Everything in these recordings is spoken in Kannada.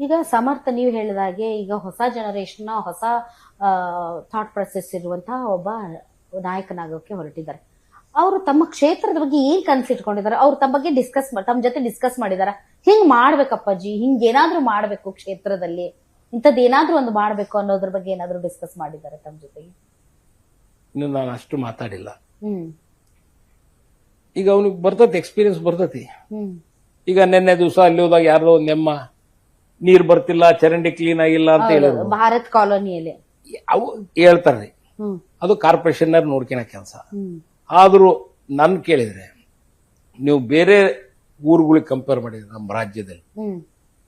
ಈಗ ಸಮರ್ಥ ನೀವು ಹೇಳಿದಾಗೆ ಈಗ ಹೊಸ ಜನರೇಷನ್ ಹೊಸ ಥಾಟ್ ಪ್ರೊಸೆಸ್ ಇರುವಂತಹ ಒಬ್ಬ ನಾಯಕನಾಗೋಕೆ ಹೊರಟಿದ್ದಾರೆ. ಅವರು ತಮ್ಮ ಕ್ಷೇತ್ರದ ಬಗ್ಗೆ ಏನ್ ಕನ್ಸಿಟ್ಕೊಂಡಿದ್ದಾರೆ? ಅವ್ರು ತಮ್ಮ ಬಗ್ಗೆ ತಮ್ಮ ಜೊತೆ ಡಿಸ್ಕಸ್ ಮಾಡಿದಾರ? ಹಿಂಗ್ ಮಾಡ್ಬೇಕಪ್ಪಾಜಿ, ಹಿಂಗ್ ಏನಾದ್ರೂ ಮಾಡ್ಬೇಕು ಕ್ಷೇತ್ರದಲ್ಲಿ, ಇಂಥದ್ದು ಏನಾದ್ರೂ ಒಂದು ಮಾಡ್ಬೇಕು ಅನ್ನೋದ್ರ ಬಗ್ಗೆ ಏನಾದ್ರೂ ಡಿಸ್ಕಸ್ ಮಾಡಿದ್ದಾರೆ ತಮ್ಮ ಜೊತೆಗೆ? ಇನ್ನು ನಾನು ಅಷ್ಟು ಮಾತಾಡಿಲ್ಲ. ಈಗ ಅವನಿಗೆ ಬರ್ತತಿ, ಎಕ್ಸ್ಪೀರಿಯನ್ಸ್ ಬರ್ತತಿ. ಈಗ ನಿನ್ನೆ ದಿವಸ ಅಲ್ಲಿ ಹೋದಾಗ ಯಾರೋ ಒಂದ್ ನೆಮ್ಮ ನೀರ್ ಬರ್ತಿಲ್ಲ, ಚರಂಡಿ ಕ್ಲೀನ್ ಆಗಿಲ್ಲ ಅಂತ ಹೇಳಿದ್ರು. ಭಾರತ್ ಕಾಲೋನಿಯಲ್ಲಿ ಅವು ಹೇಳ್ತಾರ್ರಿ, ಅದು ಕಾರ್ಪೊರೇಷನ್ ನೋಡ್ಕೊಳೋ ಕೆಲಸ. ಆದ್ರೂ ನನ್ ಕೇಳಿದ್ರೆ, ನೀವು ಬೇರೆ ಊರುಗಳಿಗೆ ಕಂಪೇರ್ ಮಾಡಿದ್ರೆ ನಮ್ಮ ರಾಜ್ಯದಲ್ಲಿ,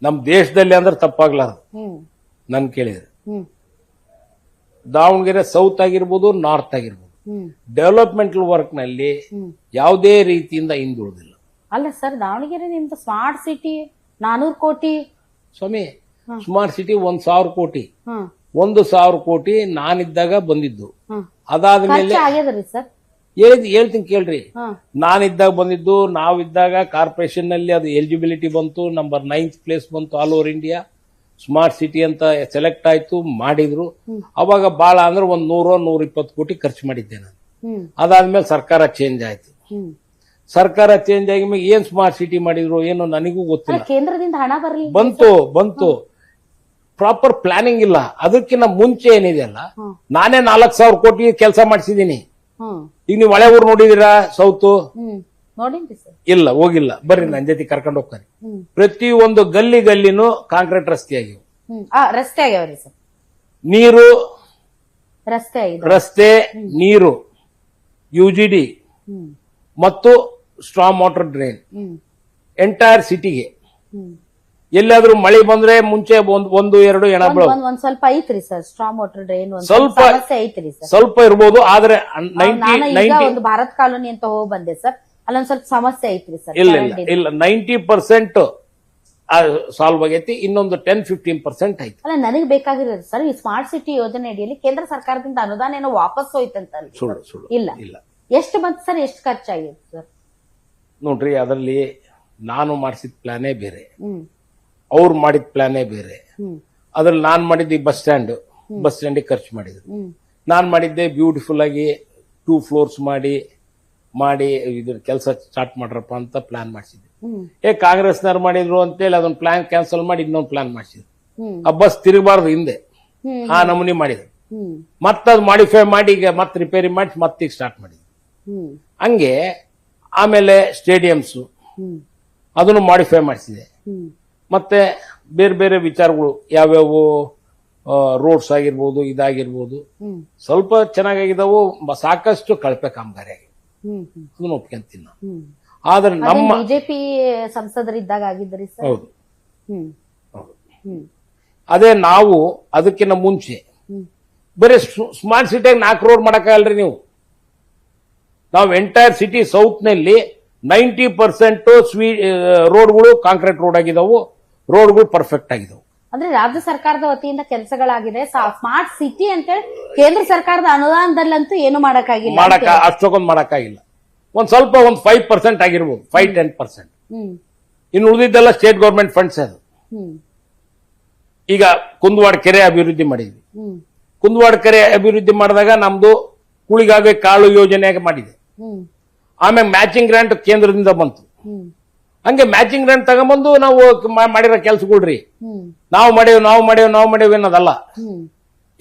ನಮ್ ದೇಶದಲ್ಲಿ ಅಂದ್ರೆ ತಪ್ಪಾಗ್ಲಾರ್ದು ನನ್ ಕೇಳಿದ್ರೆ, ದಾವಣಗೆರೆ ಸೌತ್ ಆಗಿರ್ಬೋದು, ನಾರ್ತ್ ಆಗಿರ್ಬೋದು, ಡೆವಲಪ್ಮೆಂಟಲ್ ವರ್ಕ್ ನಲ್ಲಿ ಯಾವುದೇ ರೀತಿಯಿಂದ ಹಿಂದುಳಿದಿಲ್ಲ. ಅಲ್ಲ ಸರ್, ದಾವಣಗೆರೆ ನಿಮ್ದು ಸ್ಮಾರ್ಟ್ ಸಿಟಿ 400 ಕೋಟಿ ಸ್ವಾಮಿ. ಸ್ಮಾರ್ಟ್ ಸಿಟಿ 1,000 ಕೋಟಿ, 1,000 ಕೋಟಿ ನಾನಿದ್ದಾಗ ಬಂದಿದ್ದು. ಅದಾದ್ಮೇಲೆ ಸರ್ ಹೇಳ್ತೀನಿ ಕೇಳ್ರಿ, ನಾನಿದ್ದಾಗ ಬಂದಿದ್ದು. ನಾವಿದ್ದಾಗ ಕಾರ್ಪೊರೇಷನ್ ನಲ್ಲಿ ಅದು ಎಲಿಜಿಬಿಲಿಟಿ ಬಂತು, ನಂಬರ್ 9th ಪ್ಲೇಸ್ ಬಂತು all over India. Smart city ಅಂತ ಸೆಲೆಕ್ಟ್ ಆಯ್ತು, ಮಾಡಿದ್ರು. ಅವಾಗ ಬಾಳ ಅಂದ್ರೆ 100-120 ಕೋಟಿ ಖರ್ಚು ಮಾಡಿದ್ದೆ ನಾನು. ಅದಾದ್ಮೇಲೆ ಸರ್ಕಾರ ಚೇಂಜ್ ಆಯ್ತು. ಸರ್ಕಾರ ಚೇಂಜ್ ಆಗಿ ಏನ್ ಸ್ಮಾರ್ಟ್ ಸಿಟಿ ಮಾಡಿದ್ರು ಏನೋ ನನಗೂ ಗೊತ್ತಿಲ್ಲ. ಕೇಂದ್ರದಿಂದ ಹಣ ಬರಲಿ ಬಂತು ಪ್ರಾಪರ್ ಪ್ಲಾನಿಂಗ್ ಇಲ್ಲ. ಅದಕ್ಕಿಂತ ಮುಂಚೆ ಏನಿದೆಯಲ್ಲ, ನಾನೇ 4,000 ಕೋಟಿ ಕೆಲಸ ಮಾಡಿಸಿದೀನಿ. ಈಗ ನೀವು ಹಳೆ ಊರು ನೋಡಿದೀರಾ ಸೌತ್? ಇಲ್ಲ, ಹೋಗಿಲ್ಲ. ಬರ್ರಿ ನನ್ನ ಜೊತೆ ಕರ್ಕೊಂಡು ಹೋಗ್ತಾನೆ. ಪ್ರತಿ ಒಂದು ಗಲ್ಲಿನೂ ಕಾಂಕ್ರೀಟ್ ರಸ್ತೆ ಆಗಿವೆ. ರಸ್ತೆ ಆಗ್ಯಾವ್ರಿ ಸರ್. ನೀರು ರಸ್ತೆ, ನೀರು, UGD ಮತ್ತು ಸ್ಟ್ರಾಂಗ್ ವಾಟರ್ ಡ್ರೈನ್ ಎಂಟೈರ್ ಸಿಟಿಗೆ. ಎಲ್ಲಾದ್ರೂ ಮಳೆ ಬಂದ್ರೆ ಮುಂಚೆ 1-2 ಎಣ ಒಂದ್ ಸ್ವಲ್ಪ ಐತ್ರಿ ಸರ್, ಸ್ಟ್ರಾಂಗ್ ವಾಟರ್ ಡ್ರೈನ್ ಸ್ವಲ್ಪ ಐತ್ರಿ ಸರ್, ಸ್ವಲ್ಪ ಇರ್ಬೋದು. ಆದ್ರೆ ಒಂದು ಭಾರತ್ ಕಾಲೋನಿ ಅಂತ ಹೋಗಿ ಬಂದೆ ಸರ್, ಅಲ್ಲೊಂದ್ ಸ್ವಲ್ಪ ಸಮಸ್ಯೆ ಐತ್ರಿ ಸರ್. ಇಲ್ಲ 90% ಸಾಲ್ವ್ ಆಗೈತಿ. ಇನ್ನೊಂದು 10-15% ಐತಿ. ಅಲ್ಲ, ನನಗೆ ಬೇಕಾಗಿರೋದು ಸರ್, ಈ ಸ್ಮಾರ್ಟ್ ಸಿಟಿ ಯೋಜನೆ ಅಡಿಯಲ್ಲಿ ಕೇಂದ್ರ ಸರ್ಕಾರದಿಂದ ಅನುದಾನ ಏನೋ ವಾಪಸ್ ಹೋಯ್ತಂತ. ಸುಳ್ಳು ಇಲ್ಲ. ಎಷ್ಟು ಬಂತು ಸರ್? ಎಷ್ಟು ಖರ್ಚಾಗಿತ್ತು ಸರ್? ನೋಡ್ರಿ, ಅದರಲ್ಲಿ ನಾನು ಮಾಡಿಸಿದ ಪ್ಲಾನೇ ಬೇರೆ, ಅವ್ರು ಮಾಡಿದ ಪ್ಲಾನೇ ಬೇರೆ. ಅದ್ರಲ್ಲಿ ನಾನ್ ಮಾಡಿದ್ದೆ ಬಸ್ ಸ್ಟ್ಯಾಂಡ್ ಖರ್ಚು ಮಾಡಿದ್ರು. ನಾನ್ ಮಾಡಿದ್ದೆ ಬ್ಯೂಟಿಫುಲ್ ಆಗಿ 2 floors ಮಾಡಿ ಇದ್ರ ಕೆಲಸ ಸ್ಟಾರ್ಟ್ ಮಾಡ್ರಪ್ಪ ಅಂತ ಪ್ಲಾನ್ ಮಾಡಿಸಿದ್ದೆ. ಕಾಂಗ್ರೆಸ್ನವ್ರು ಮಾಡಿದ್ರು ಅಂತೇಳಿ ಅದೊಂದು ಪ್ಲಾನ್ ಕ್ಯಾನ್ಸಲ್ ಮಾಡಿ ಇನ್ನೊಂದು ಪ್ಲಾನ್ ಮಾಡಿಸಿದ್ರು. ಆ ಬಸ್ ತಿರುಗಬಾರ್ದು ಹಿಂದೆ, ಆ ನಮೂನಿ ಮಾಡಿದ್ರು. ಮತ್ತದ್ ಮಾಡಿಫೈ ಮಾಡಿ ಈಗ ಮತ್ತೆ ರಿಪೇರಿ ಮಾಡಿ ಮತ್ತೀಗ ಸ್ಟಾರ್ಟ್ ಮಾಡಿದ್ರು. ಹಂಗೆ ಆಮೇಲೆ ಸ್ಟೇಡಿಯಂಸ್ ಅದನ್ನು ಮಾಡಿಫೈ ಮಾಡಿಸಿದೆ. ಮತ್ತೆ ಬೇರೆ ಬೇರೆ ವಿಚಾರಗಳು ಯಾವ್ಯಾವು, ರೋಡ್ಸ್ ಆಗಿರ್ಬೋದು, ಇದಾಗಿರ್ಬೋದು, ಸ್ವಲ್ಪ ಚೆನ್ನಾಗಿದ್ದಾವು. ಸಾಕಷ್ಟು ಕಳಪೆ ಕಾಮಗಾರಿ ಆಗಿದೆ, ಅದನ್ನ ಒಪ್ಕೊಂತೀನಿ ನಾವು. ಆದ್ರೆ ನಮ್ಮ ಬಿಜೆಪಿ ಸಂಸದರಿದ್ದಾಗ ಆಗಿದ್ರಿ ಸರ್. ಹೌದು. ಅದೇ ನಾವು ಅದಕ್ಕಿಂತ ಮುಂಚೆ ಬರೀ ಸ್ಮಾರ್ಟ್ ಸಿಟಿಯಾಗಿ 4 ರೋಡ್ ಮಾಡಕ್ಕಾಗಲ್ರಿ ನೀವು. ನಾವು ಎಂಟೈರ್ ಸಿಟಿ ಸೌತ್ ನಲ್ಲಿ 90% ರೋಡ್ಗಳು ಕಾಂಕ್ರೀಟ್ ರೋಡ್ ಆಗಿದಾವು, ರೋಡ್ಗಳು ಪರ್ಫೆಕ್ಟ್ ಆಗಿದಾವು. ಅಂದ್ರೆ ರಾಜ್ಯ ಸರ್ಕಾರದ ವತಿಯಿಂದ ಕೆಲಸಗಳಾಗಿದೆ. ಸ್ಮಾರ್ಟ್ ಸಿಟಿ ಅಂತೇಳಿ ಕೇಂದ್ರ ಸರ್ಕಾರದ ಅನುದಾನದಲ್ಲಂತೂ ಏನು ಮಾಡಕ್ಕಾಗಿಲ್ಲ, ಅಷ್ಟೊಂದು ಮಾಡಕ್ಕಾಗಿಲ್ಲ. ಒಂದ್ ಸ್ವಲ್ಪ 5% ಆಗಿರ್ಬೋದು, 5-10%. ಇನ್ನು ಉಳಿದಿದ್ದೆಲ್ಲ ಸ್ಟೇಟ್ ಗವರ್ಮೆಂಟ್ ಫಂಡ್ಸ್. ಅದು ಈಗ ಕುಂದವಾಡ ಕೆರೆ ಅಭಿವೃದ್ಧಿ ಮಾಡಿದ್ವಿ. ಕುಂದವಾಡ ಕೆರೆ ಅಭಿವೃದ್ಧಿ ಮಾಡಿದಾಗ ನಮ್ದು ಕುಳಿಗಾಗ ಕಾಳು ಯೋಜನೆ ಮಾಡಿದೆ. ಆಮೇಲೆ ಮ್ಯಾಚಿಂಗ್ ಗ್ರಾಂಟ್ ಕೇಂದ್ರದಿಂದ ಬಂತು. ಹಂಗೆ ಮ್ಯಾಚಿಂಗ್ ಗ್ರಾಂಟ್ ತಗೊಂಬಂದು ನಾವು ಮಾಡಿರೋ ಕೆಲ್ಸಗಳ್ರಿ. ನಾವು ಮಾಡೇವ್ ಅನ್ನೋದಲ್ಲ,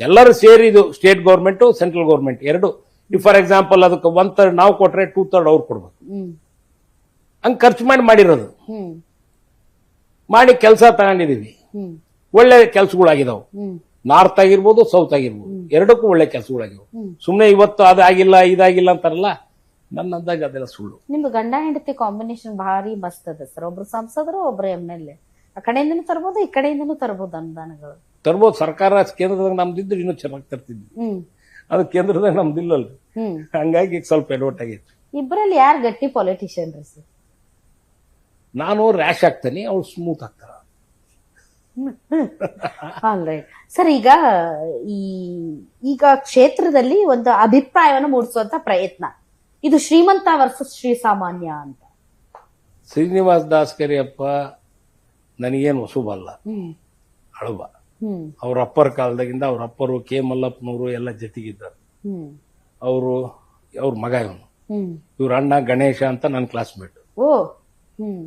ಎಲ್ಲರೂ ಸೇರಿ ಇದು ಸ್ಟೇಟ್ ಗೌರ್ಮೆಂಟ್ ಸೆಂಟ್ರಲ್ ಗೌರ್ಮೆಂಟ್ ಎರಡು. ಫಾರ್ ಎಕ್ಸಾಂಪಲ್ ಅದಕ್ಕೆ 1/3 ನಾವು ಕೊಟ್ರೆ 2/3 ಅವ್ರು ಕೊಡ್ಬೇಕು. ಹಂಗ್ ಖರ್ಚು ಮಾಡಿರೋದು, ಮಾಡಿ ಕೆಲಸ ತಗೊಂಡಿದೀವಿ. ಒಳ್ಳೆ ಕೆಲ್ಸಗಳಾಗಿದಾವು. ನಾರ್ತ್ ಆಗಿರ್ಬೋದು, ಸೌತ್ ಆಗಿರ್ಬೋದು, ಎರಡಕ್ಕೂ ಒಳ್ಳೆ ಕೆಲಸಗಳಾಗಿವೆ. ಸುಮ್ನೆ ಇವತ್ತು ಅದಾಗಿಲ್ಲ ಇದಾಗಿಲ್ಲ ಅಂತಾರಲ್ಲ, ನನ್ನ ಅಂದಾಗ ಅದೆಲ್ಲ ಸುಳ್ಳು. ನಿಮ್ದು ಗಂಡ ಹೆಂಡತಿ ಕಾಂಬಿನೇಷನ್ ಭಾರಿ ಮಸ್ತ್ ಅದ ಸರ್. ಒಬ್ರು ಸಂಸದರು, ಒಬ್ರು MLA. ಆ ಕಡೆಯಿಂದನೂ ತರ್ಬೋದು, ಈ ಕಡೆಯಿಂದನೂ ತರ್ಬೋದು ಅನುದಾನಗಳು. ತರ್ಬೋದು. ಸರ್ಕಾರ ಕೇಂದ್ರದಾಗ ನಮ್ದಿದ್ರು ಇನ್ನೂ ಚೆನ್ನಾಗಿ ತರ್ತಿದ್ವಿ. ಅದು ಕೇಂದ್ರದಾಗ ನಮ್ದಿಲ್ಲಲ್ರಿ. ಹಂಗಾಗಿ ಸ್ವಲ್ಪ ಎಡವಟ್ ಆಗೈತಿ. ಇಬ್ಬರಲ್ಲಿ ಯಾರು ಗಟ್ಟಿ ಪೊಲಿಟಿಷಿಯನ್ ರೀ ಸರ್? ನಾನು ರ್ಯಾಶ್ ಆಗ್ತೇನೆ, ಅವ್ಳು ಸ್ಮೂತ್ ಆಗ್ತಾರ. All right sir. ಈಗ ಕ್ಷೇತ್ರದಲ್ಲಿ ಒಂದು ಅಭಿಪ್ರಾಯವನ್ನು ಮೂಡಿಸುವಂತ ಪ್ರಯತ್ನ ಇದು, ಶ್ರೀಮಂತ ವರ್ಸಸ್ ಶ್ರೀಸಾಮಾನ್ಯ ಅಂತ. ಶ್ರೀನಿವಾಸ್ ದಾಸ್ ಕರಿಯಪ್ಪ ನನಗೇನು ಹೊಸಬಲ್ಲ. ಕಳುವ. ಹ್ಮ್ ಅವ್ರ ಅಪ್ಪರ ಕಾಲದಾಗಿಂದ ಅವ್ರ ಅಪ್ಪರು ಕೆ ಮಲ್ಲಪ್ಪನವರು ಎಲ್ಲ ಜೊತೆಗಿದ್ದಾರೆ. ಹ್ಮ್ ಅವ್ರ ಮಗ ಇವನು. ಹ್ಮ್ ಇವ್ರ ಅಣ್ಣ ಗಣೇಶ ಅಂತ ನನ್ನ ಕ್ಲಾಸ್ಮೇಟ್. ಓ ಹ್ಮ್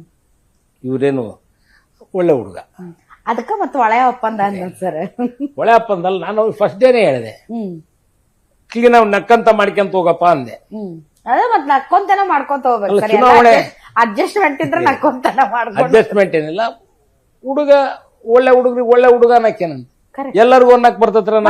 ಇವ್ರೇನು ಒಳ್ಳೆ ಹುಡುಗ. ಅದಕ್ಕ ಮತ್ತೆ ಒಳ್ಳೆ ಒಪ್ಪಂದ ಅಂದ ಸರ್. ಒಳ್ಳೆ ಅಪ್ಪಂದಲ್ಲ, ನಾನು ಫಸ್ಟ್ ಡೇನೆ ಹೇಳಿದೆ, ಹ್ಮ್ ಈಗ ನಾವು ನಕ್ಕಂತ ಮಾಡ್ಕೊಂತ ಹೋಗಪ್ಪ ಅಂದೆ. ಹ್ಮ್ ಅದೇ ಮತ್ ನಕ್ಕೊಂತನ ಮಾಡ್ಕೊಂತ ಹೋಗ್ಬೇಕು ಅಲ್ಲ, ಸರ್. ಚುನಾವಣೆ ಅಡ್ಜಸ್ಟ್ಮೆಂಟ್ ಇದ್ರೆ ನಕ್ಕೊಂತನ ಮಾಡ್ಕೊಂಡು ಅಡ್ಜಸ್ಟ್ಮೆಂಟ್ ಏನಿಲ್ಲ. ಹುಡುಗ ಒಳ್ಳೆ ಹುಡುಗ್ರಿಗೆ ಒಳ್ಳೆ ಹುಡುಗ ಅನ್ನಕ್ಕೇನಂತ Correct. ಎಲ್ಲರಿಗೂ ಅನ್ನಕ್ ಬರ್ತತ್ರ. ನಾನು